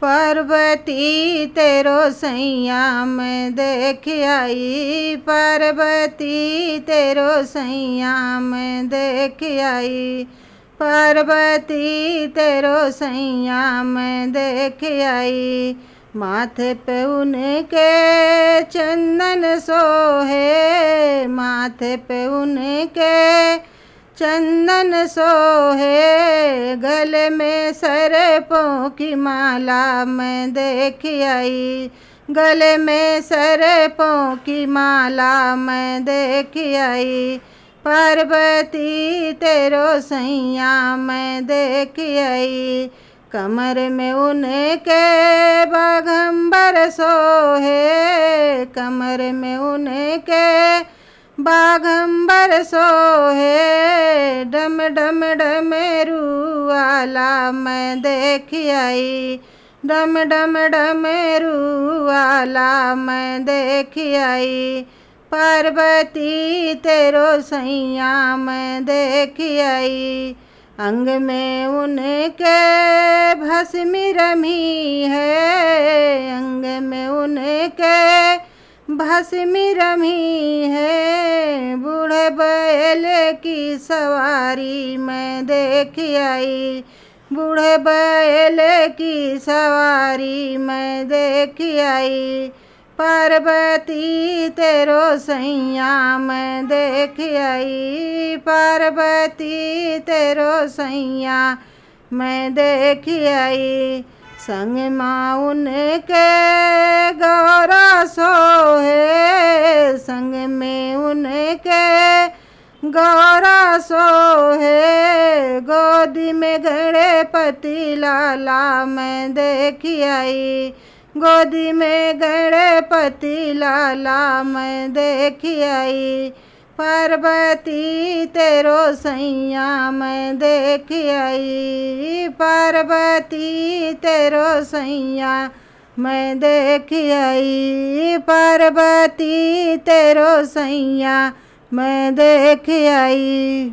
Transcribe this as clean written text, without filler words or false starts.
पार्वती तेरो सैया मैं देख आई, पार्वती तेरो सैया मैं देख आई, पार्वती तेरो सैया मैं देख आई। माथे पे उनके चंदन सोहे, माथे पे उनके चंदन सोहे, गले में सरपों की माला मैं देख आई, गले में सरपों की माला मैं देख आई। पार्वती तेरो सैया मैं देख आई। कमर में उनके बाघंबर सोहे, कमर में उनके बाघंबर सोहे, डम डम डमरू वाला मैं देख आई, डम डम डमरू वाला मैं देख आई। पार्वती तेरो सैया मैं देख आई। अंग में उनके भस्मी रमी है, अंग में उनके भस्मी रमी है, बूढ़े बैल की सवारी मैं देख आई, बूढ़े बैल की सवारी मैं देख आई। पार्वती तेरो सैया मैं देख आई, पार्वती तेरो सैया मैं देख आई। संग माँ उनके गौरा सोहे, संग में उनके गौरा सोहे, गोदी में गणपति लाला मैं देख आई, गोदी में गणपति लाला मैं देख आई। पार्वती तेरो सैया मैं देख आई, पार्वती तेरो सैया मैं देख आई, पार्वती तेरो सैया मैं देख आई।